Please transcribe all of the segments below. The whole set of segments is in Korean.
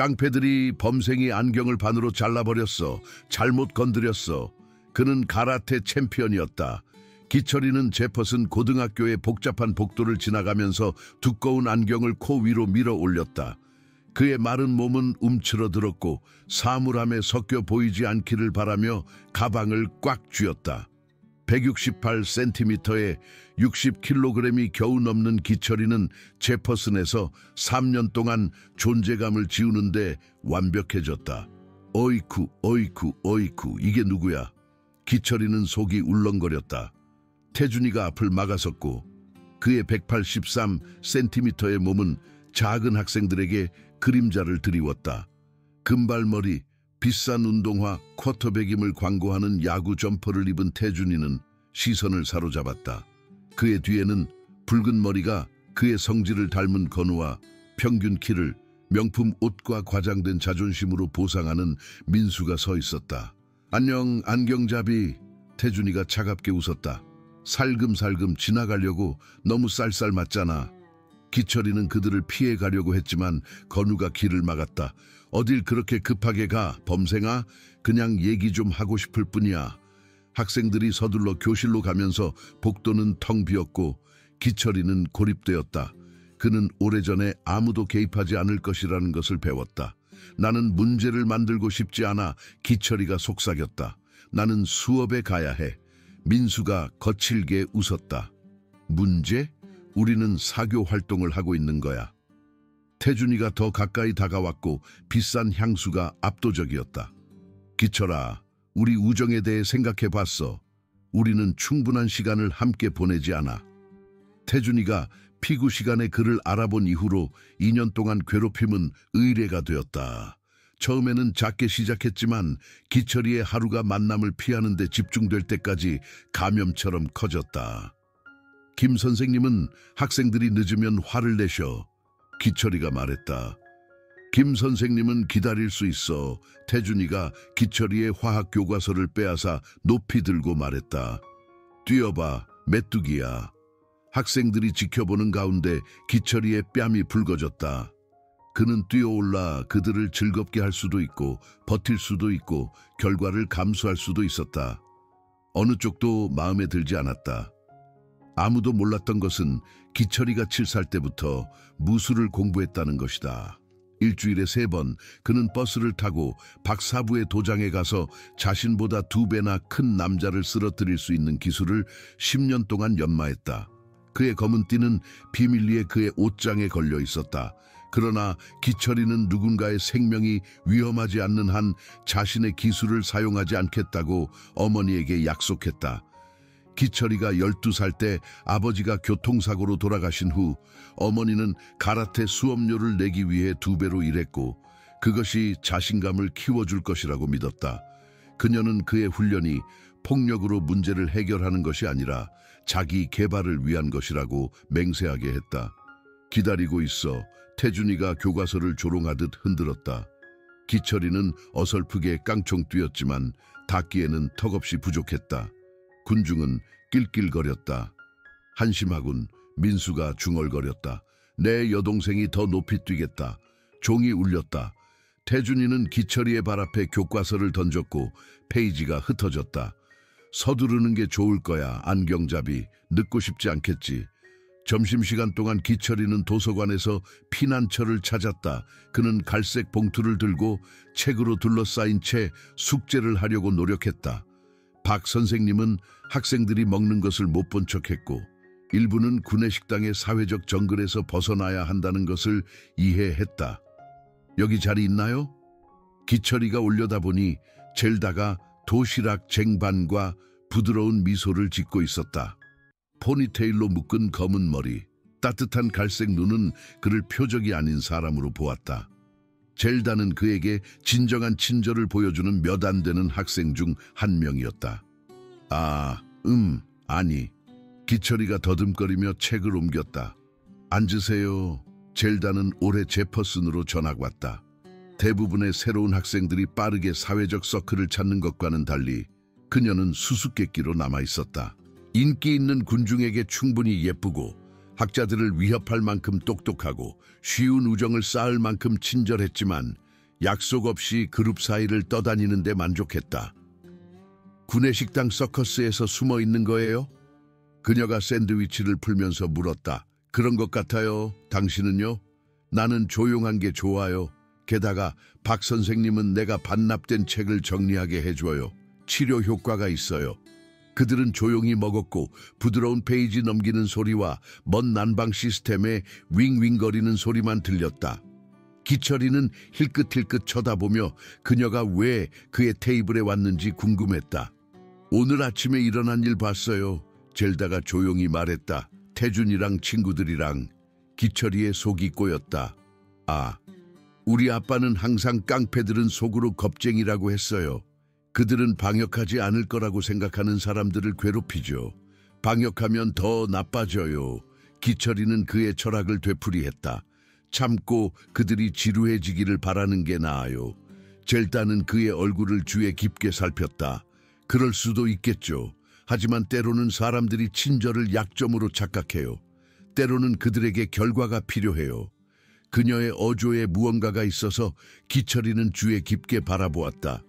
깡패들이 범생이 안경을 반으로 잘라버렸어. 잘못 건드렸어. 그는 가라테 챔피언이었다. 기철이는 제퍼슨 고등학교의 복잡한 복도를 지나가면서 두꺼운 안경을 코 위로 밀어 올렸다. 그의 마른 몸은 움츠러들었고 사물함에 섞여 보이지 않기를 바라며 가방을 꽉 쥐었다. 168cm에 60kg이 겨우 넘는 기철이는 제퍼슨에서 3년 동안 존재감을 지우는데 완벽해졌다. 어이쿠 어이쿠 어이쿠, 이게 누구야? 기철이는 속이 울렁거렸다. 태준이가 앞을 막아섰고 그의 183cm의 몸은 작은 학생들에게 그림자를 드리웠다. 금발머리, 비싼 운동화, 쿼터백임을 광고하는 야구 점퍼를 입은 태준이는 시선을 사로잡았다. 그의 뒤에는 붉은 머리가 그의 성질을 닮은 건우와 평균 키를 명품 옷과 과장된 자존심으로 보상하는 민수가 서 있었다. 안녕 안경잡이. 태준이가 차갑게 웃었다. 살금살금 지나가려고 너무 쌀쌀 맞잖아. 기철이는 그들을 피해 가려고 했지만 건우가 길을 막았다. 어딜 그렇게 급하게 가, 범생아? 그냥 얘기 좀 하고 싶을 뿐이야. 학생들이 서둘러 교실로 가면서 복도는 텅 비었고 기철이는 고립되었다. 그는 오래전에 아무도 개입하지 않을 것이라는 것을 배웠다. 나는 문제를 만들고 싶지 않아. 기철이가 속삭였다. 나는 수업에 가야 해. 민수가 거칠게 웃었다. 문제? 우리는 사교 활동을 하고 있는 거야. 태준이가 더 가까이 다가왔고 비싼 향수가 압도적이었다. 기철아, 우리 우정에 대해 생각해봤어. 우리는 충분한 시간을 함께 보내지 않아. 태준이가 피구 시간에 그를 알아본 이후로 2년 동안 괴롭힘은 의례가 되었다. 처음에는 작게 시작했지만 기철이의 하루가 만남을 피하는 데 집중될 때까지 감염처럼 커졌다. 김 선생님은 학생들이 늦으면 화를 내셔. 기철이가 말했다. 김 선생님은 기다릴 수 있어. 태준이가 기철이의 화학 교과서를 빼앗아 높이 들고 말했다. 뛰어봐, 메뚜기야. 학생들이 지켜보는 가운데 기철이의 뺨이 붉어졌다. 그는 뛰어올라 그들을 즐겁게 할 수도 있고 버틸 수도 있고 결과를 감수할 수도 있었다. 어느 쪽도 마음에 들지 않았다. 아무도 몰랐던 것은 기철이가 7살 때부터 무술을 공부했다는 것이다. 일주일에 3번 그는 버스를 타고 박사부의 도장에 가서 자신보다 2배나 큰 남자를 쓰러뜨릴 수 있는 기술을 10년 동안 연마했다. 그의 검은 띠는 비밀리에 그의 옷장에 걸려 있었다. 그러나 기철이는 누군가의 생명이 위험하지 않는 한 자신의 기술을 사용하지 않겠다고 어머니에게 약속했다. 기철이가 12살 때 아버지가 교통사고로 돌아가신 후 어머니는 가라테 수업료를 내기 위해 2배로 일했고 그것이 자신감을 키워줄 것이라고 믿었다. 그녀는 그의 훈련이 폭력으로 문제를 해결하는 것이 아니라 자기 개발을 위한 것이라고 맹세하게 했다. 기다리고 있어. 태준이가 교과서를 조롱하듯 흔들었다. 기철이는 어설프게 깡총 뛰었지만 닿기에는 턱없이 부족했다. 군중은 낄낄거렸다. 한심하군. 민수가 중얼거렸다. 내 여동생이 더 높이 뛰겠다. 종이 울렸다. 태준이는 기철이의 발 앞에 교과서를 던졌고 페이지가 흩어졌다. 서두르는 게 좋을 거야. 안경잡이. 늦고 싶지 않겠지. 점심시간 동안 기철이는 도서관에서 피난처를 찾았다. 그는 갈색 봉투를 들고 책으로 둘러싸인 채 숙제를 하려고 노력했다. 박 선생님은 학생들이 먹는 것을 못 본 척했고 일부는 구내식당의 사회적 정글에서 벗어나야 한다는 것을 이해했다. 여기 자리 있나요? 기철이가 올려다보니 젤다가 도시락 쟁반과 부드러운 미소를 짓고 있었다. 포니테일로 묶은 검은 머리, 따뜻한 갈색 눈은 그를 표적이 아닌 사람으로 보았다. 젤다는 그에게 진정한 친절을 보여주는 몇 안 되는 학생 중 한 명이었다. 아니. 기철이가 더듬거리며 책을 옮겼다. 앉으세요. 젤다는 올해 제퍼슨으로 전학 왔다. 대부분의 새로운 학생들이 빠르게 사회적 서클을 찾는 것과는 달리 그녀는 수수께끼로 남아있었다. 인기 있는 군중에게 충분히 예쁘고 학자들을 위협할 만큼 똑똑하고 쉬운 우정을 쌓을 만큼 친절했지만 약속 없이 그룹 사이를 떠다니는데 만족했다. 구내식당 서커스에서 숨어 있는 거예요? 그녀가 샌드위치를 풀면서 물었다. 그런 것 같아요. 당신은요? 나는 조용한 게 좋아요. 게다가 박 선생님은 내가 반납된 책을 정리하게 해줘요. 치료 효과가 있어요. 그들은 조용히 먹었고 부드러운 페이지 넘기는 소리와 먼 난방 시스템의 윙윙거리는 소리만 들렸다. 기철이는 힐끗힐끗 쳐다보며 그녀가 왜 그의 테이블에 왔는지 궁금했다. 오늘 아침에 일어난 일 봤어요. 젤다가 조용히 말했다. 태준이랑 친구들이랑. 기철이의 속이 꼬였다. 아, 우리 아빠는 항상 깡패들은 속으로 겁쟁이라고 했어요. 그들은 방역하지 않을 거라고 생각하는 사람들을 괴롭히죠. 방역하면 더 나빠져요. 기철이는 그의 철학을 되풀이했다. 참고 그들이 지루해지기를 바라는 게 나아요. 젤다는 그의 얼굴을 주에 깊게 살폈다. 그럴 수도 있겠죠. 하지만 때로는 사람들이 친절을 약점으로 착각해요. 때로는 그들에게 결과가 필요해요. 그녀의 어조에 무언가가 있어서 기철이는 주에 깊게 바라보았다.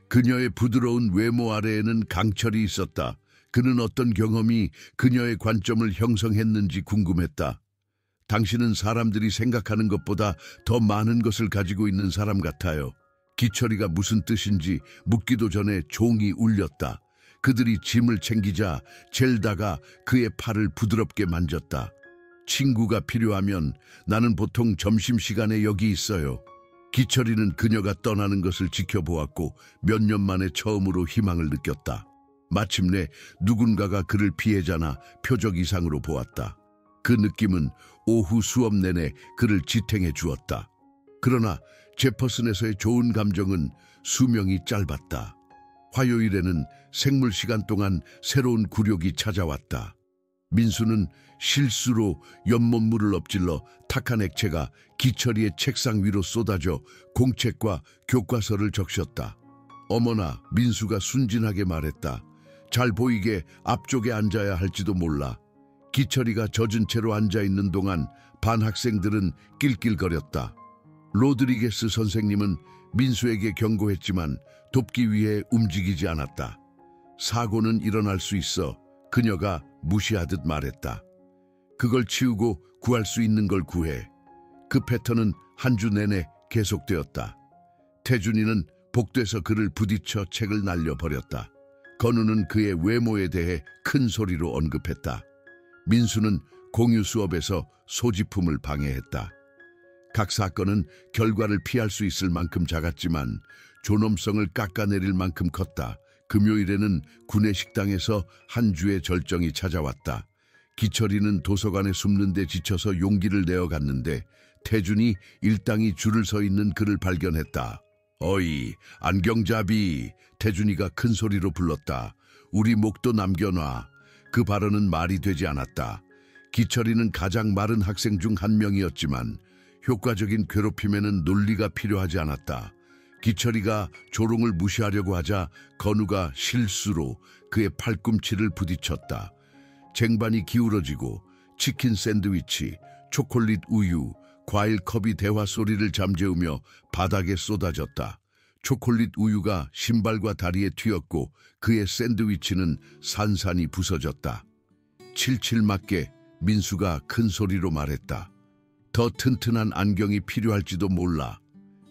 그녀의 부드러운 외모 아래에는 강철이 있었다. 그는 어떤 경험이 그녀의 관점을 형성했는지 궁금했다. 당신은 사람들이 생각하는 것보다 더 많은 것을 가지고 있는 사람 같아요. 기철이가 무슨 뜻인지 묻기도 전에 종이 울렸다. 그들이 짐을 챙기자 젤다가 그의 팔을 부드럽게 만졌다. 친구가 필요하면 나는 보통 점심시간에 여기 있어요. 기철이는 그녀가 떠나는 것을 지켜보았고 몇 년 만에 처음으로 희망을 느꼈다. 마침내 누군가가 그를 피해자나 표적 이상으로 보았다. 그 느낌은 오후 수업 내내 그를 지탱해 주었다. 그러나 제퍼슨에서의 좋은 감정은 수명이 짧았다. 화요일에는 생물 시간 동안 새로운 굴욕이 찾아왔다. 민수는 실수로 연못물을 엎질러 탁한 액체가 기철이의 책상 위로 쏟아져 공책과 교과서를 적셨다. 어머나, 민수가 순진하게 말했다. 잘 보이게 앞쪽에 앉아야 할지도 몰라. 기철이가 젖은 채로 앉아있는 동안 반 학생들은 낄낄거렸다. 로드리게스 선생님은 민수에게 경고했지만 돕기 위해 움직이지 않았다. 사고는 일어날 수 있어. 그녀가 무시하듯 말했다. 그걸 치우고 구할 수 있는 걸 구해. 그 패턴은 한 주 내내 계속되었다. 태준이는 복도에서 그를 부딪혀 책을 날려버렸다. 건우는 그의 외모에 대해 큰 소리로 언급했다. 민수는 공유 수업에서 소지품을 방해했다. 각 사건은 결과를 피할 수 있을 만큼 작았지만 존엄성을 깎아내릴 만큼 컸다. 금요일에는 구내식당에서 한 주의 절정이 찾아왔다. 기철이는 도서관에 숨는 데 지쳐서 용기를 내어 갔는데 태준이 일당이 줄을 서 있는 그를 발견했다. 어이, 안경잡이. 태준이가 큰 소리로 불렀다. 우리 목도 남겨놔. 그 발언은 말이 되지 않았다. 기철이는 가장 마른 학생 중 한 명이었지만 효과적인 괴롭힘에는 논리가 필요하지 않았다. 기철이가 조롱을 무시하려고 하자 건우가 실수로 그의 팔꿈치를 부딪혔다. 쟁반이 기울어지고 치킨 샌드위치, 초콜릿 우유, 과일 컵이 대화 소리를 잠재우며 바닥에 쏟아졌다. 초콜릿 우유가 신발과 다리에 튀었고 그의 샌드위치는 산산이 부서졌다. 칠칠 맞게 민수가 큰 소리로 말했다. 더 튼튼한 안경이 필요할지도 몰라.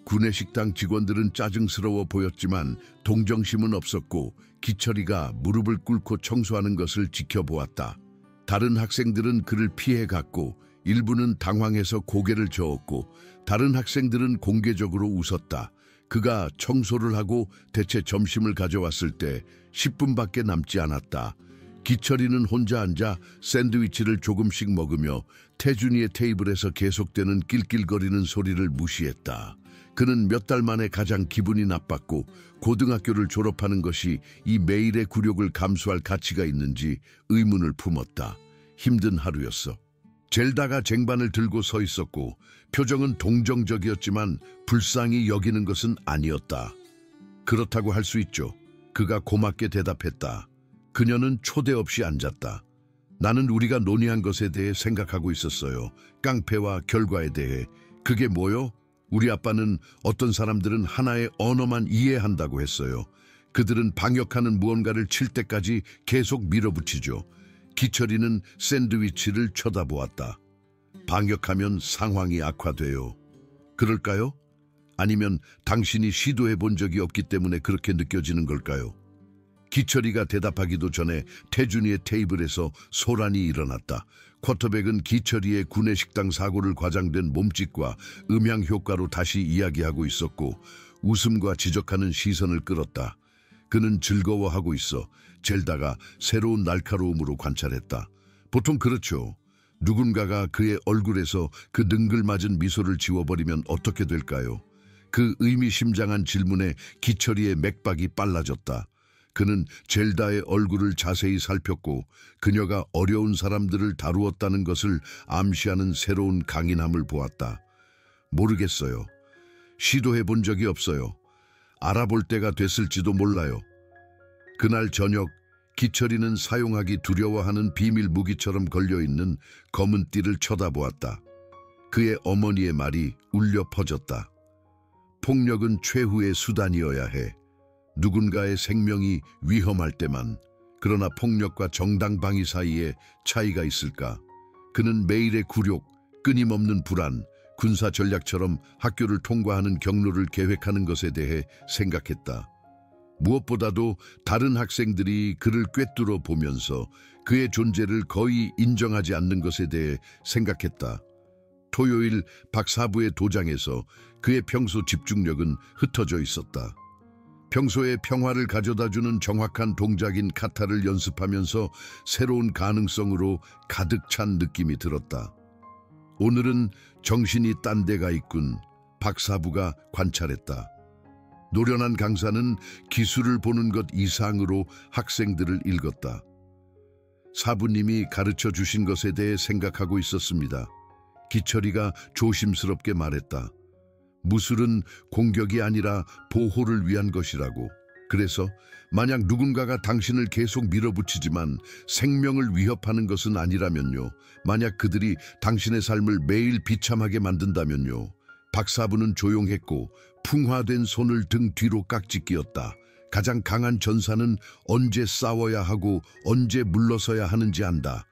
구내식당 직원들은 짜증스러워 보였지만 동정심은 없었고 기철이가 무릎을 꿇고 청소하는 것을 지켜보았다. 다른 학생들은 그를 피해갔고 일부는 당황해서 고개를 저었고 다른 학생들은 공개적으로 웃었다. 그가 청소를 하고 대체 점심을 가져왔을 때 10분밖에 남지 않았다. 기철이는 혼자 앉아 샌드위치를 조금씩 먹으며 태준이의 테이블에서 계속되는 낄낄거리는 소리를 무시했다. 그는 몇 달 만에 가장 기분이 나빴고 고등학교를 졸업하는 것이 이 매일의 굴욕을 감수할 가치가 있는지 의문을 품었다. 힘든 하루였어. 젤다가 쟁반을 들고 서 있었고 표정은 동정적이었지만 불쌍히 여기는 것은 아니었다. 그렇다고 할 수 있죠. 그가 고맙게 대답했다. 그녀는 초대 없이 앉았다. 나는 우리가 논의한 것에 대해 생각하고 있었어요. 깡패와 결과에 대해. 그게 뭐요? 우리 아빠는 어떤 사람들은 하나의 언어만 이해한다고 했어요. 그들은 방역하는 무언가를 칠 때까지 계속 밀어붙이죠. 기철이는 샌드위치를 쳐다보았다. 방역하면 상황이 악화돼요. 그럴까요? 아니면 당신이 시도해 본 적이 없기 때문에 그렇게 느껴지는 걸까요? 기철이가 대답하기도 전에 태준이의 테이블에서 소란이 일어났다. 쿼터백은 기철이의 구내식당 사고를 과장된 몸짓과 음향 효과로 다시 이야기하고 있었고 웃음과 지적하는 시선을 끌었다. 그는 즐거워하고 있어 젤다가 새로운 날카로움으로 관찰했다. 보통 그렇죠. 누군가가 그의 얼굴에서 그 능글맞은 미소를 지워버리면 어떻게 될까요? 그 의미심장한 질문에 기철이의 맥박이 빨라졌다. 그는 젤다의 얼굴을 자세히 살폈고 그녀가 어려운 사람들을 다루었다는 것을 암시하는 새로운 강인함을 보았다. 모르겠어요. 시도해 본 적이 없어요. 알아볼 때가 됐을지도 몰라요. 그날 저녁 기철이는 사용하기 두려워하는 비밀 무기처럼 걸려있는 검은 띠를 쳐다보았다. 그의 어머니의 말이 울려 퍼졌다. 폭력은 최후의 수단이어야 해. 누군가의 생명이 위험할 때만. 그러나 폭력과 정당방위 사이에 차이가 있을까? 그는 매일의 굴욕, 끊임없는 불안, 군사 전략처럼 학교를 통과하는 경로를 계획하는 것에 대해 생각했다. 무엇보다도 다른 학생들이 그를 꿰뚫어 보면서 그의 존재를 거의 인정하지 않는 것에 대해 생각했다. 토요일 박사부의 도장에서 그의 평소 집중력은 흩어져 있었다. 평소에 평화를 가져다주는 정확한 동작인 카타를 연습하면서 새로운 가능성으로 가득 찬 느낌이 들었다. 오늘은 정신이 딴 데가 있군. 박사부가 관찰했다. 노련한 강사는 기술을 보는 것 이상으로 학생들을 읽었다. 사부님이 가르쳐 주신 것에 대해 생각하고 있었습니다. 기철이가 조심스럽게 말했다. 무술은 공격이 아니라 보호를 위한 것이라고. 그래서 만약 누군가가 당신을 계속 밀어붙이지만 생명을 위협하는 것은 아니라면요. 만약 그들이 당신의 삶을 매일 비참하게 만든다면요. 박사부는 조용했고 풍화된 손을 등 뒤로 깍지 끼었다. 가장 강한 전사는 언제 싸워야 하고 언제 물러서야 하는지 안다.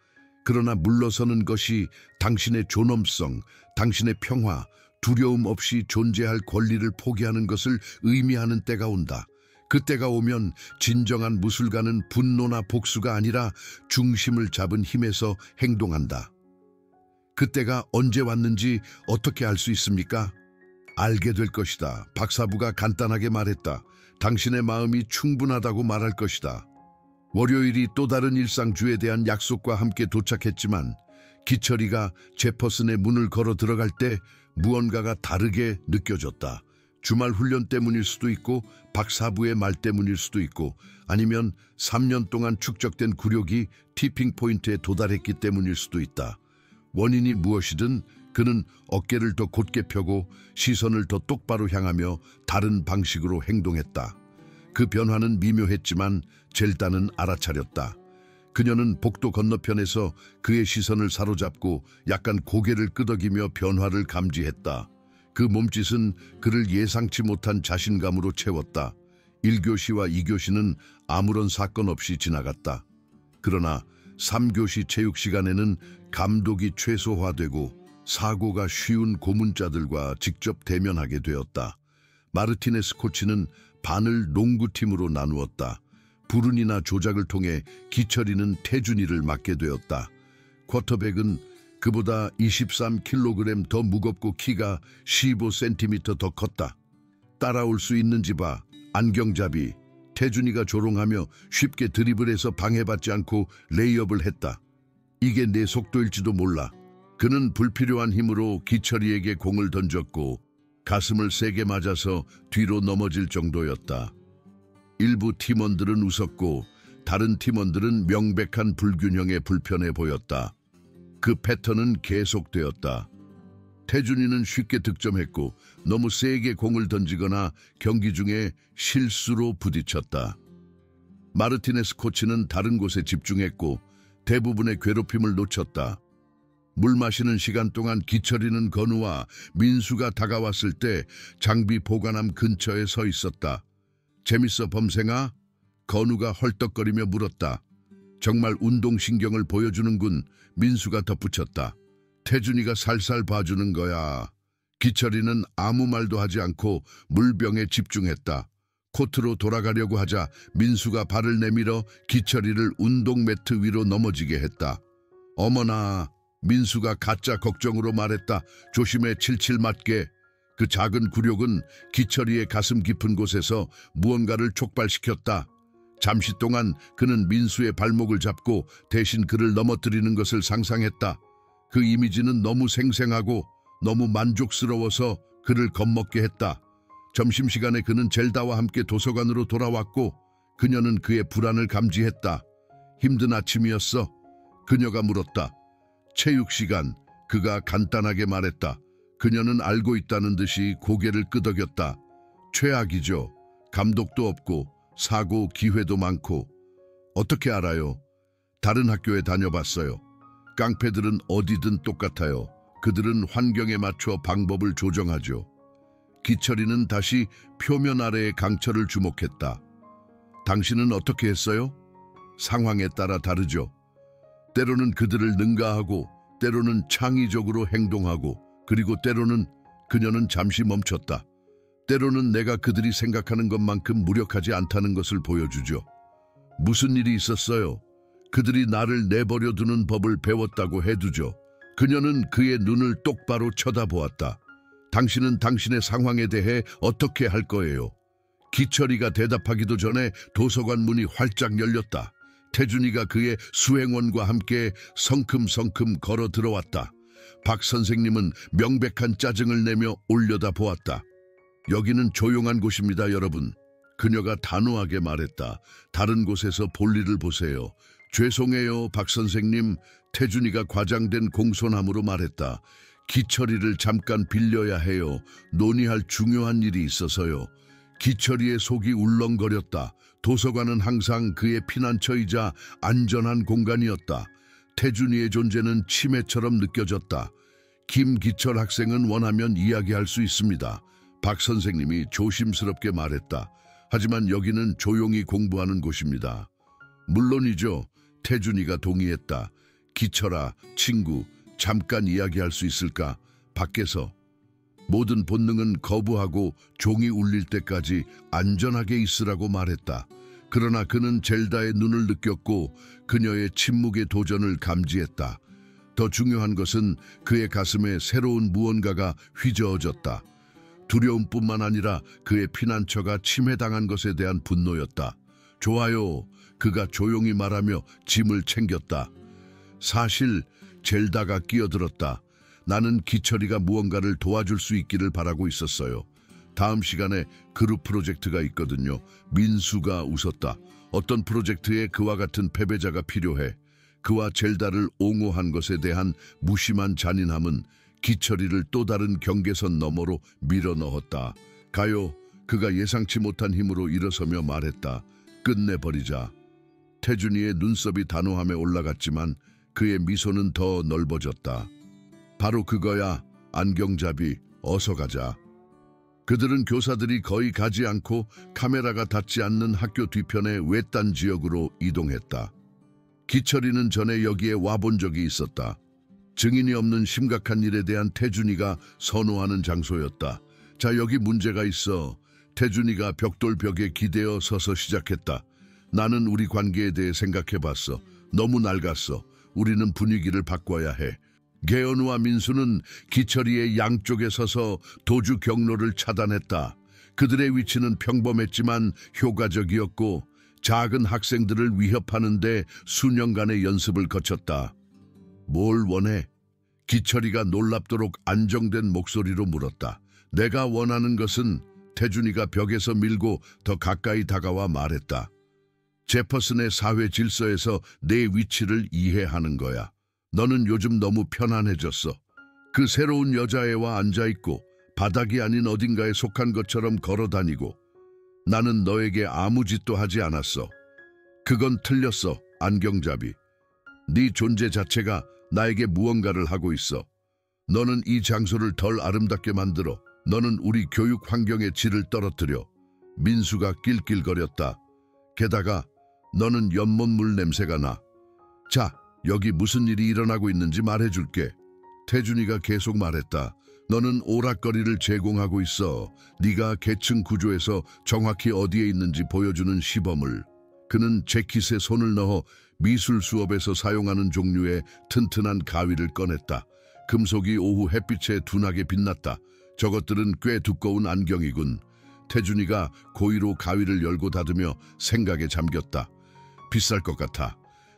그러나 물러서는 것이 당신의 존엄성, 당신의 평화, 두려움 없이 존재할 권리를 포기하는 것을 의미하는 때가 온다. 그때가 오면 진정한 무술가는 분노나 복수가 아니라 중심을 잡은 힘에서 행동한다. 그때가 언제 왔는지 어떻게 알 수 있습니까? 알게 될 것이다. 박사부가 간단하게 말했다. 당신의 마음이 충분하다고 말할 것이다. 월요일이 또 다른 일상주에 대한 약속과 함께 도착했지만 기철이가 제퍼슨의 문을 걸어 들어갈 때 무언가가 다르게 느껴졌다. 주말 훈련 때문일 수도 있고 박사부의 말 때문일 수도 있고 아니면 3년 동안 축적된 굴욕이 티핑 포인트에 도달했기 때문일 수도 있다. 원인이 무엇이든 그는 어깨를 더 곧게 펴고 시선을 더 똑바로 향하며 다른 방식으로 행동했다. 그 변화는 미묘했지만 젤다는 알아차렸다. 그녀는 복도 건너편에서 그의 시선을 사로잡고 약간 고개를 끄덕이며 변화를 감지했다. 그 몸짓은 그를 예상치 못한 자신감으로 채웠다. 1교시와 2교시는 아무런 사건 없이 지나갔다. 그러나 3교시 체육 시간에는 감독이 최소화되고 사고가 쉬운 고문자들과 직접 대면하게 되었다. 마르티네스 코치는 반을 농구팀으로 나누었다. 불운이나 조작을 통해 기철이는 태준이를 맡게 되었다. 쿼터백은 그보다 23kg 더 무겁고 키가 15cm 더 컸다. 따라올 수 있는지 봐. 안경잡이. 태준이가 조롱하며 쉽게 드리블해서 방해받지 않고 레이업을 했다. 이게 내 속도일지도 몰라. 그는 불필요한 힘으로 기철이에게 공을 던졌고 가슴을 세게 맞아서 뒤로 넘어질 정도였다. 일부 팀원들은 웃었고 다른 팀원들은 명백한 불균형에 불편해 보였다. 그 패턴은 계속되었다. 태준이는 쉽게 득점했고 너무 세게 공을 던지거나 경기 중에 실수로 부딪혔다. 마르티네스 코치는 다른 곳에 집중했고 대부분의 괴롭힘을 놓쳤다. 물 마시는 시간 동안 기철이는 건우와 민수가 다가왔을 때 장비 보관함 근처에 서 있었다. 재밌어 범생아? 건우가 헐떡거리며 물었다. 정말 운동신경을 보여주는군. 민수가 덧붙였다. 태준이가 살살 봐주는 거야. 기철이는 아무 말도 하지 않고 물병에 집중했다. 코트로 돌아가려고 하자 민수가 발을 내밀어 기철이를 운동 매트 위로 넘어지게 했다. 어머나, 민수가 가짜 걱정으로 말했다. 조심해 칠칠 맞게. 그 작은 굴욕은 기철이의 가슴 깊은 곳에서 무언가를 촉발시켰다. 잠시 동안 그는 민수의 발목을 잡고 대신 그를 넘어뜨리는 것을 상상했다. 그 이미지는 너무 생생하고 너무 만족스러워서 그를 겁먹게 했다. 점심시간에 그는 젤다와 함께 도서관으로 돌아왔고 그녀는 그의 불안을 감지했다. 힘든 아침이었어? 그녀가 물었다. 체육시간, 그가 간단하게 말했다. 그녀는 알고 있다는 듯이 고개를 끄덕였다. 최악이죠. 감독도 없고 사고 기회도 많고. 어떻게 알아요? 다른 학교에 다녀봤어요. 깡패들은 어디든 똑같아요. 그들은 환경에 맞춰 방법을 조정하죠. 기철이는 다시 표면 아래의 강철을 주목했다. 당신은 어떻게 했어요? 상황에 따라 다르죠. 때로는 그들을 능가하고 때로는 창의적으로 행동하고 그리고 때로는 그녀는 잠시 멈췄다. 때로는 내가 그들이 생각하는 것만큼 무력하지 않다는 것을 보여주죠. 무슨 일이 있었어요? 그들이 나를 내버려 두는 법을 배웠다고 해두죠. 그녀는 그의 눈을 똑바로 쳐다보았다. 당신은 당신의 상황에 대해 어떻게 할 거예요? 기철이가 대답하기도 전에 도서관 문이 활짝 열렸다. 태준이가 그의 수행원과 함께 성큼성큼 걸어 들어왔다. 박 선생님은 명백한 짜증을 내며 올려다 보았다. 여기는 조용한 곳입니다, 여러분. 그녀가 단호하게 말했다. 다른 곳에서 볼일을 보세요. 죄송해요, 박 선생님. 태준이가 과장된 공손함으로 말했다. 기철이를 잠깐 빌려야 해요. 논의할 중요한 일이 있어서요. 기철이의 속이 울렁거렸다. 도서관은 항상 그의 피난처이자 안전한 공간이었다. 태준이의 존재는 치매처럼 느껴졌다. 김기철 학생은 원하면 이야기할 수 있습니다. 박 선생님이 조심스럽게 말했다. 하지만 여기는 조용히 공부하는 곳입니다. 물론이죠. 태준이가 동의했다. 기철아, 친구, 잠깐 이야기할 수 있을까? 밖에서. 모든 본능은 거부하고 종이 울릴 때까지 안전하게 있으라고 말했다. 그러나 그는 젤다의 눈을 느꼈고 그녀의 침묵의 도전을 감지했다. 더 중요한 것은 그의 가슴에 새로운 무언가가 휘저어졌다. 두려움뿐만 아니라 그의 피난처가 침해당한 것에 대한 분노였다. 좋아요. 그가 조용히 말하며 짐을 챙겼다. 사실 젤다가 끼어들었다. 나는 기철이가 무언가를 도와줄 수 있기를 바라고 있었어요. 다음 시간에 그룹 프로젝트가 있거든요. 민수가 웃었다. 어떤 프로젝트에 그와 같은 패배자가 필요해. 그와 젤다를 옹호한 것에 대한 무심한 잔인함은 기철이를 또 다른 경계선 너머로 밀어넣었다. 가요. 그가 예상치 못한 힘으로 일어서며 말했다. 끝내버리자. 태준이의 눈썹이 단호함에 올라갔지만 그의 미소는 더 넓어졌다. 바로 그거야. 안경잡이, 어서 가자. 그들은 교사들이 거의 가지 않고 카메라가 닿지 않는 학교 뒤편의 외딴 지역으로 이동했다. 기철이는 전에 여기에 와본 적이 있었다. 증인이 없는 심각한 일에 대한 태준이가 선호하는 장소였다. 자, 여기 문제가 있어. 태준이가 벽돌벽에 기대어 서서 시작했다. 나는 우리 관계에 대해 생각해봤어. 너무 낡았어. 우리는 분위기를 바꿔야 해. 개연우와 민수는 기철이의 양쪽에 서서 도주 경로를 차단했다. 그들의 위치는 평범했지만 효과적이었고 작은 학생들을 위협하는데 수년간의 연습을 거쳤다. 뭘 원해? 기철이가 놀랍도록 안정된 목소리로 물었다. 내가 원하는 것은 태준이가 벽에서 밀고 더 가까이 다가와 말했다. 제퍼슨의 사회 질서에서 내 위치를 이해하는 거야. 너는 요즘 너무 편안해졌어. 그 새로운 여자애와 앉아있고 바닥이 아닌 어딘가에 속한 것처럼 걸어다니고 나는 너에게 아무 짓도 하지 않았어. 그건 틀렸어, 안경잡이. 네 존재 자체가 나에게 무언가를 하고 있어. 너는 이 장소를 덜 아름답게 만들어. 너는 우리 교육 환경의 질을 떨어뜨려. 민수가 낄낄거렸다. 게다가 너는 연못물 냄새가 나. 자, 여기 무슨 일이 일어나고 있는지 말해줄게. 태준이가 계속 말했다. 너는 오락거리를 제공하고 있어. 네가 계층 구조에서 정확히 어디에 있는지 보여주는 시범을. 그는 재킷에 손을 넣어 미술 수업에서 사용하는 종류의 튼튼한 가위를 꺼냈다. 금속이 오후 햇빛에 둔하게 빛났다. 저것들은 꽤 두꺼운 안경이군. 태준이가 고의로 가위를 열고 닫으며 생각에 잠겼다. 비쌀 것 같아.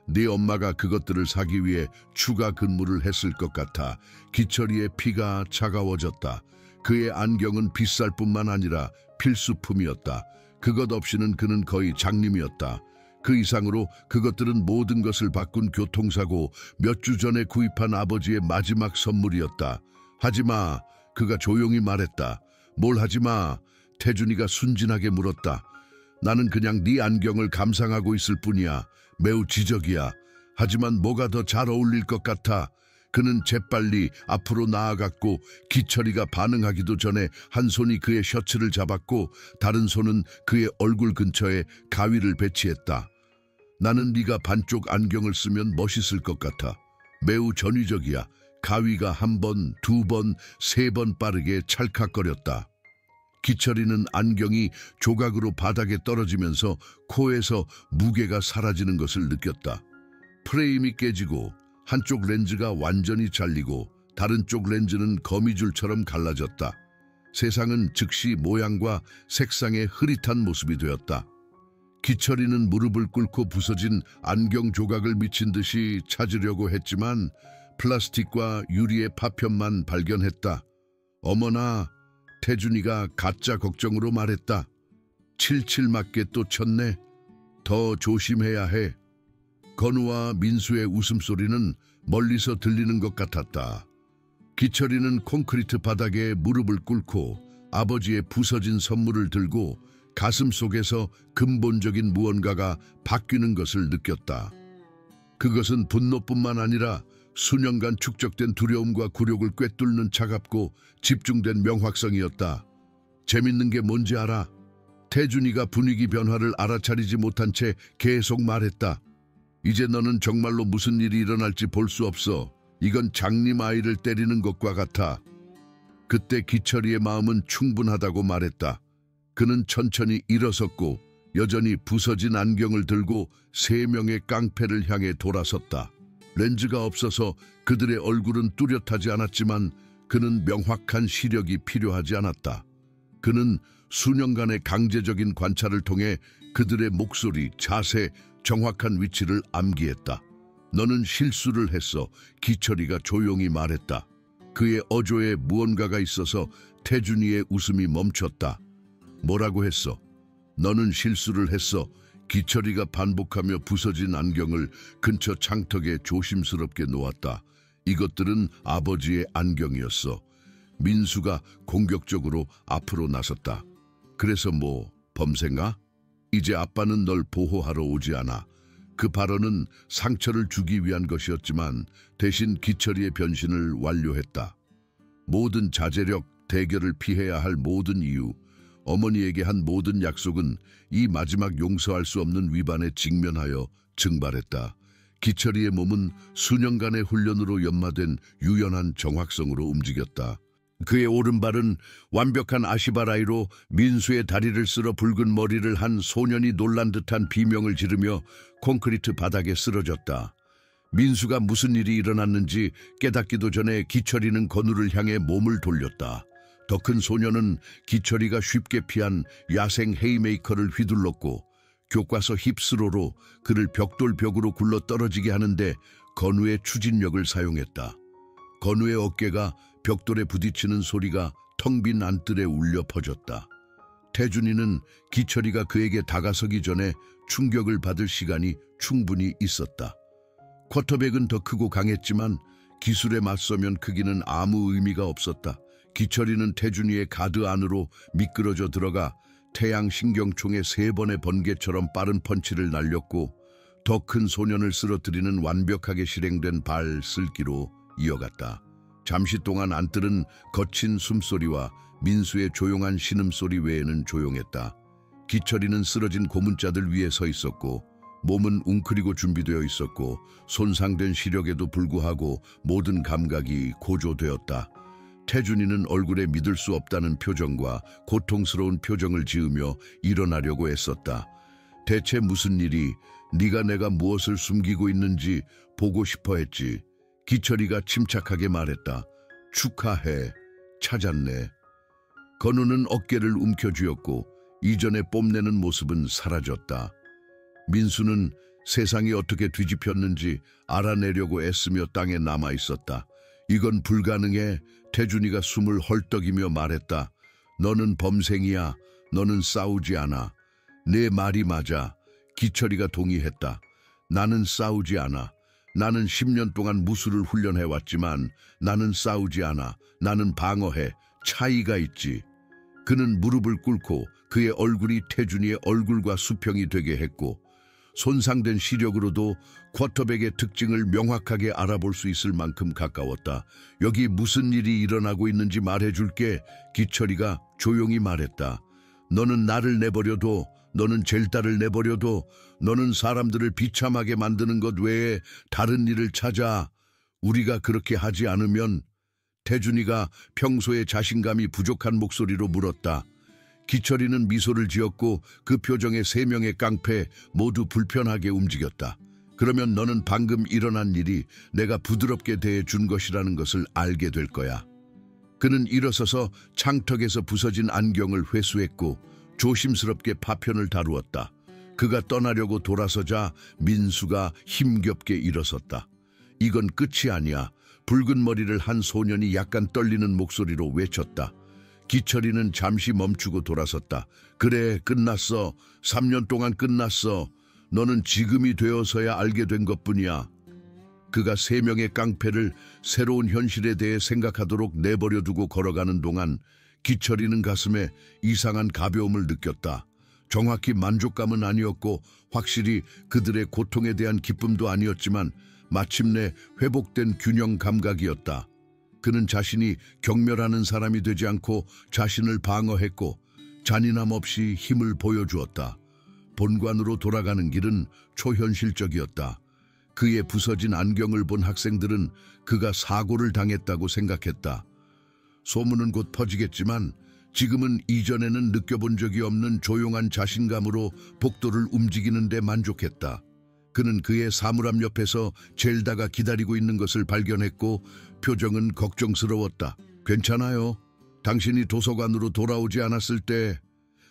네 엄마가 그것들을 사기 위해 추가 근무를 했을 것 같아. 기철이의 피가 차가워졌다. 그의 안경은 비쌀 뿐만 아니라 필수품이었다. 그것 없이는 그는 거의 장님이었다. 그 이상으로 그것들은 모든 것을 바꾼 교통사고 몇 주 전에 구입한 아버지의 마지막 선물이었다. 하지마. 그가 조용히 말했다. 뭘 하지마. 태준이가 순진하게 물었다. 나는 그냥 네 안경을 감상하고 있을 뿐이야. 매우 지적이야. 하지만 뭐가 더 잘 어울릴 것 같아. 그는 재빨리 앞으로 나아갔고 기철이가 반응하기도 전에 한 손이 그의 셔츠를 잡았고 다른 손은 그의 얼굴 근처에 가위를 배치했다. 나는 네가 반쪽 안경을 쓰면 멋있을 것 같아. 매우 전위적이야. 가위가 한 번, 두 번, 세 번 빠르게 찰칵거렸다. 기철이는 안경이 조각으로 바닥에 떨어지면서 코에서 무게가 사라지는 것을 느꼈다. 프레임이 깨지고 한쪽 렌즈가 완전히 잘리고 다른 쪽 렌즈는 거미줄처럼 갈라졌다. 세상은 즉시 모양과 색상의 흐릿한 모습이 되었다. 기철이는 무릎을 꿇고 부서진 안경 조각을 미친 듯이 찾으려고 했지만 플라스틱과 유리의 파편만 발견했다. 어머나, 태준이가 가짜 걱정으로 말했다. 칠칠 맞게 또 쳤네. 더 조심해야 해. 건우와 민수의 웃음소리는 멀리서 들리는 것 같았다. 기철이는 콘크리트 바닥에 무릎을 꿇고 아버지의 부서진 선물을 들고 가슴 속에서 근본적인 무언가가 바뀌는 것을 느꼈다. 그것은 분노뿐만 아니라 수년간 축적된 두려움과 굴욕을 꿰뚫는 차갑고 집중된 명확성이었다. 재밌는 게 뭔지 알아? 태준이가 분위기 변화를 알아차리지 못한 채 계속 말했다. 이제 너는 정말로 무슨 일이 일어날지 볼 수 없어. 이건 장님 아이를 때리는 것과 같아. 그때 기철이의 마음은 충분하다고 말했다. 그는 천천히 일어섰고 여전히 부서진 안경을 들고 3명의 깡패를 향해 돌아섰다. 렌즈가 없어서 그들의 얼굴은 뚜렷하지 않았지만 그는 명확한 시력이 필요하지 않았다. 그는 수년간의 강제적인 관찰을 통해 그들의 목소리, 자세, 정확한 위치를 암기했다. 너는 실수를 했어. 기철이가 조용히 말했다. 그의 어조에 무언가가 있어서 태준이의 웃음이 멈췄다. 뭐라고 했어? 너는 실수를 했어. 기철이가 반복하며 부서진 안경을 근처 창턱에 조심스럽게 놓았다. 이것들은 아버지의 안경이었어. 민수가 공격적으로 앞으로 나섰다. 그래서 뭐, 범생아? 이제 아빠는 널 보호하러 오지 않아. 그 발언은 상처를 주기 위한 것이었지만 대신 기철이의 변신을 완료했다. 모든 자제력, 대결을 피해야 할 모든 이유, 어머니에게 한 모든 약속은 이 마지막 용서할 수 없는 위반에 직면하여 증발했다. 기철이의 몸은 수년간의 훈련으로 연마된 유연한 정확성으로 움직였다. 그의 오른발은 완벽한 아시바라이로 민수의 다리를 쓸어 붉은 머리를 한 소년이 놀란 듯한 비명을 지르며 콘크리트 바닥에 쓰러졌다. 민수가 무슨 일이 일어났는지 깨닫기도 전에 기철이는 건우를 향해 몸을 돌렸다. 더 큰 소년은 기철이가 쉽게 피한 야생 헤이메이커를 휘둘렀고 교과서 힙스로로 그를 벽돌벽으로 굴러 떨어지게 하는데 건우의 추진력을 사용했다. 건우의 어깨가 벽돌에 부딪히는 소리가 텅 빈 안뜰에 울려 퍼졌다. 태준이는 기철이가 그에게 다가서기 전에 충격을 받을 시간이 충분히 있었다. 쿼터백은 더 크고 강했지만 기술에 맞서면 크기는 아무 의미가 없었다. 기철이는 태준이의 가드 안으로 미끄러져 들어가 태양신경총의 3번의 번개처럼 빠른 펀치를 날렸고 더 큰 소년을 쓰러뜨리는 완벽하게 실행된 발 쓸기로 이어갔다. 잠시 동안 안뜰은 거친 숨소리와 민수의 조용한 신음소리 외에는 조용했다. 기철이는 쓰러진 고문자들 위에 서 있었고 몸은 웅크리고 준비되어 있었고 손상된 시력에도 불구하고 모든 감각이 고조되었다. 태준이는 얼굴에 믿을 수 없다는 표정과 고통스러운 표정을 지으며 일어나려고 애썼다. 대체 무슨 일이, 네가 내가 무엇을 숨기고 있는지 보고 싶어 했지. 기철이가 침착하게 말했다. 축하해, 찾았네. 건우는 어깨를 움켜쥐었고 이전에 뽐내는 모습은 사라졌다. 민수는 세상이 어떻게 뒤집혔는지 알아내려고 애쓰며 땅에 남아있었다. 이건 불가능해. 태준이가 숨을 헐떡이며 말했다. 너는 범생이야. 너는 싸우지 않아. 내 말이 맞아. 기철이가 동의했다. 나는 싸우지 않아. 나는 10년 동안 무술을 훈련해왔지만 나는 싸우지 않아. 나는 방어해. 차이가 있지. 그는 무릎을 꿇고 그의 얼굴이 태준이의 얼굴과 수평이 되게 했고 손상된 시력으로도 쿼터백의 특징을 명확하게 알아볼 수 있을 만큼 가까웠다. 여기 무슨 일이 일어나고 있는지 말해줄게. 기철이가 조용히 말했다. 너는 나를 내버려둬. 너는 젤다를 내버려둬. 너는 사람들을 비참하게 만드는 것 외에 다른 일을 찾아. 우리가 그렇게 하지 않으면. 태준이가 평소에 자신감이 부족한 목소리로 물었다. 기철이는 미소를 지었고 그 표정에 3명의 깡패 모두 불편하게 움직였다. 그러면 너는 방금 일어난 일이 내가 부드럽게 대해준 것이라는 것을 알게 될 거야. 그는 일어서서 창턱에서 부서진 안경을 회수했고 조심스럽게 파편을 다루었다. 그가 떠나려고 돌아서자 민수가 힘겹게 일어섰다. 이건 끝이 아니야. 붉은 머리를 한 소년이 약간 떨리는 목소리로 외쳤다. 기철이는 잠시 멈추고 돌아섰다. 그래, 끝났어. 3년 동안 끝났어. 너는 지금이 되어서야 알게 된 것뿐이야. 그가 3명의 깡패를 새로운 현실에 대해 생각하도록 내버려두고 걸어가는 동안 기철이는 가슴에 이상한 가벼움을 느꼈다. 정확히 만족감은 아니었고 확실히 그들의 고통에 대한 기쁨도 아니었지만 마침내 회복된 균형 감각이었다. 그는 자신이 경멸하는 사람이 되지 않고 자신을 방어했고 잔인함 없이 힘을 보여주었다. 본관으로 돌아가는 길은 초현실적이었다. 그의 부서진 안경을 본 학생들은 그가 사고를 당했다고 생각했다. 소문은 곧 퍼지겠지만 지금은 이전에는 느껴본 적이 없는 조용한 자신감으로 복도를 움직이는 데 만족했다. 그는 그의 사물함 옆에서 젤다가 기다리고 있는 것을 발견했고 표정은 걱정스러웠다. 괜찮아요. 당신이 도서관으로 돌아오지 않았을 때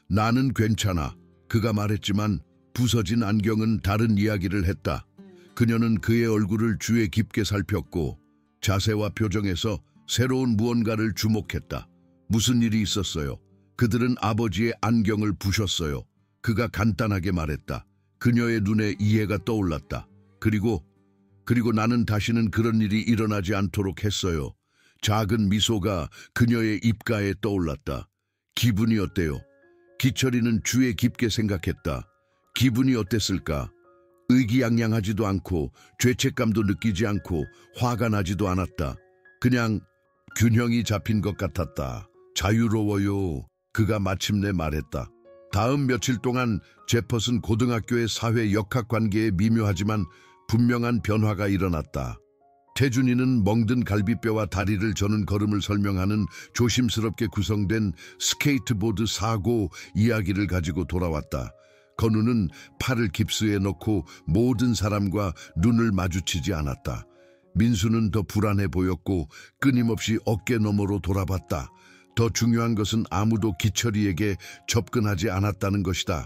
나는 괜찮아. 그가 말했지만 부서진 안경은 다른 이야기를 했다. 그녀는 그의 얼굴을 주의 깊게 살폈고 자세와 표정에서 새로운 무언가를 주목했다. 무슨 일이 있었어요? 그들은 아버지의 안경을 부셨어요. 그가 간단하게 말했다. 그녀의 눈에 이해가 떠올랐다. 그리고 나는 다시는 그런 일이 일어나지 않도록 했어요. 작은 미소가 그녀의 입가에 떠올랐다. 기분이 어때요? 기철이는 주에 깊게 생각했다. 기분이 어땠을까? 의기양양하지도 않고 죄책감도 느끼지 않고 화가 나지도 않았다. 그냥 균형이 잡힌 것 같았다. 자유로워요. 그가 마침내 말했다. 다음 며칠 동안 제퍼슨 고등학교의 사회 역학관계에 미묘하지만 분명한 변화가 일어났다. 태준이는 멍든 갈비뼈와 다리를 저는 걸음을 설명하는 조심스럽게 구성된 스케이트보드 사고 이야기를 가지고 돌아왔다. 건우는 팔을 깁스에 넣고 모든 사람과 눈을 마주치지 않았다. 민수는 더 불안해 보였고 끊임없이 어깨 너머로 돌아봤다. 더 중요한 것은 아무도 기철이에게 접근하지 않았다는 것이다.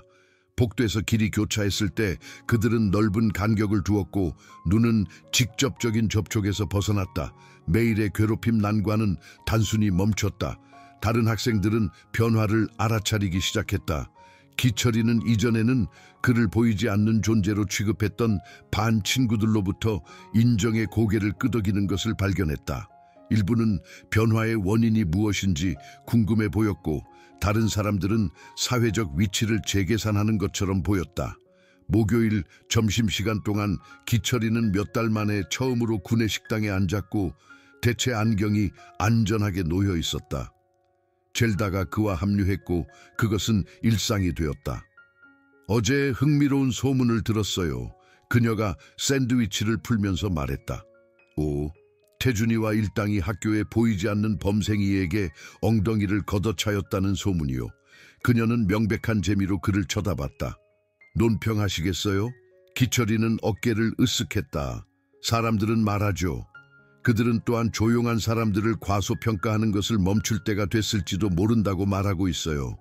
복도에서 길이 교차했을 때 그들은 넓은 간격을 두었고 눈은 직접적인 접촉에서 벗어났다. 매일의 괴롭힘 난관은 단순히 멈췄다. 다른 학생들은 변화를 알아차리기 시작했다. 기철이는 이전에는 그를 보이지 않는 존재로 취급했던 반 친구들로부터 인정의 고개를 끄덕이는 것을 발견했다. 일부는 변화의 원인이 무엇인지 궁금해 보였고 다른 사람들은 사회적 위치를 재계산하는 것처럼 보였다. 목요일 점심시간 동안 기철이는 몇 달 만에 처음으로 구내식당에 앉았고 대체 안경이 안전하게 놓여 있었다. 젤다가 그와 합류했고 그것은 일상이 되었다. 어제 흥미로운 소문을 들었어요. 그녀가 샌드위치를 풀면서 말했다. 오, 태준이와 일당이 학교에 보이지 않는 범생이에게 엉덩이를 걷어차였다는 소문이요. 그녀는 명백한 재미로 그를 쳐다봤다. 논평하시겠어요? 기철이는 어깨를 으쓱했다. 사람들은 말하죠. 그들은 또한 조용한 사람들을 과소평가하는 것을 멈출 때가 됐을지도 모른다고 말하고 있어요.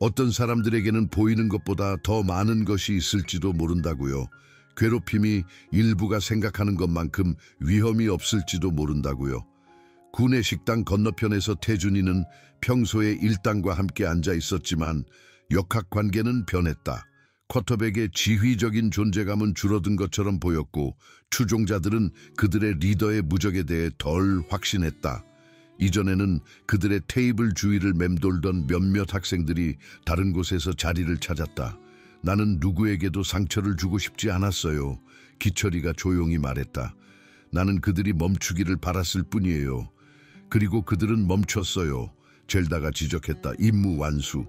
어떤 사람들에게는 보이는 것보다 더 많은 것이 있을지도 모른다고요. 괴롭힘이 일부가 생각하는 것만큼 위험이 없을지도 모른다고요. 구내식당 건너편에서 태준이는 평소에 일당과 함께 앉아 있었지만 역학관계는 변했다. 쿼터백의 지휘적인 존재감은 줄어든 것처럼 보였고 추종자들은 그들의 리더의 무적에 대해 덜 확신했다. 이전에는 그들의 테이블 주위를 맴돌던 몇몇 학생들이 다른 곳에서 자리를 찾았다. 나는 누구에게도 상처를 주고 싶지 않았어요. 기철이가 조용히 말했다. 나는 그들이 멈추기를 바랐을 뿐이에요. 그리고 그들은 멈췄어요. 젤다가 지적했다. 임무 완수.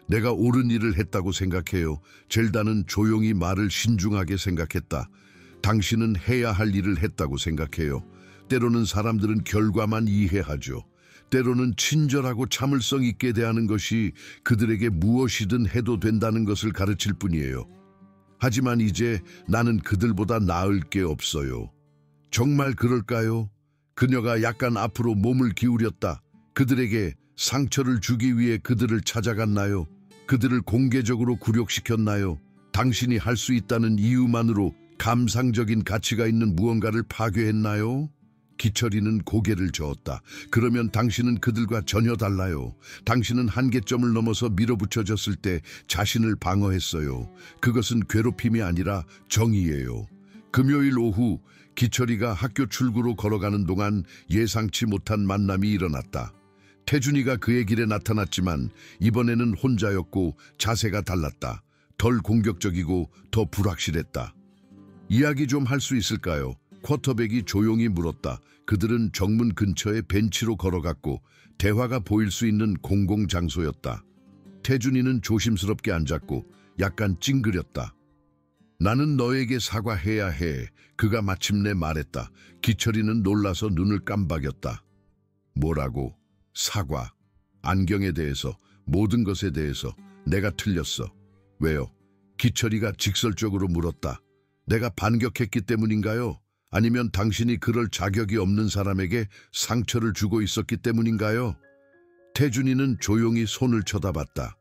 내가 옳은 일을 했다고 생각해요. 젤다는 조용히 말을 신중하게 생각했다. 당신은 해야 할 일을 했다고 생각해요. 때로는 사람들은 결과만 이해하죠. 때로는 친절하고 참을성 있게 대하는 것이 그들에게 무엇이든 해도 된다는 것을 가르칠 뿐이에요. 하지만 이제 나는 그들보다 나을 게 없어요. 정말 그럴까요? 그녀가 약간 앞으로 몸을 기울였다. 그들에게 상처를 주기 위해 그들을 찾아갔나요? 그들을 공개적으로 굴욕시켰나요? 당신이 할 수 있다는 이유만으로 감상적인 가치가 있는 무언가를 파괴했나요? 기철이는 고개를 저었다. 그러면 당신은 그들과 전혀 달라요. 당신은 한계점을 넘어서 밀어붙여졌을 때 자신을 방어했어요. 그것은 괴롭힘이 아니라 정의예요. 금요일 오후 기철이가 학교 출구로 걸어가는 동안 예상치 못한 만남이 일어났다. 태준이가 그의 길에 나타났지만 이번에는 혼자였고 자세가 달랐다. 덜 공격적이고 더 불확실했다. 이야기 좀 할 수 있을까요? 쿼터백이 조용히 물었다. 그들은 정문 근처에 벤치로 걸어갔고 대화가 보일 수 있는 공공장소였다. 태준이는 조심스럽게 앉았고 약간 찡그렸다. 나는 너에게 사과해야 해. 그가 마침내 말했다. 기철이는 놀라서 눈을 깜박였다. 뭐라고? 사과. 안경에 대해서, 모든 것에 대해서 내가 틀렸어. 왜요? 기철이가 직설적으로 물었다. 내가 반격했기 때문인가요? 아니면 당신이 그럴 자격이 없는 사람에게 상처를 주고 있었기 때문인가요? 태준이는 조용히 손을 쳐다봤다.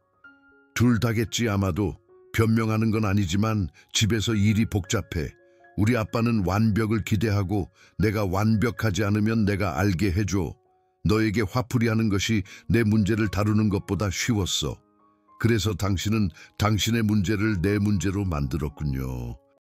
둘 다겠지 아마도. 변명하는 건 아니지만 집에서 일이 복잡해. 우리 아빠는 완벽을 기대하고 내가 완벽하지 않으면 내가 알게 해줘. 너에게 화풀이하는 것이 내 문제를 다루는 것보다 쉬웠어. 그래서 당신은 당신의 문제를 내 문제로 만들었군요.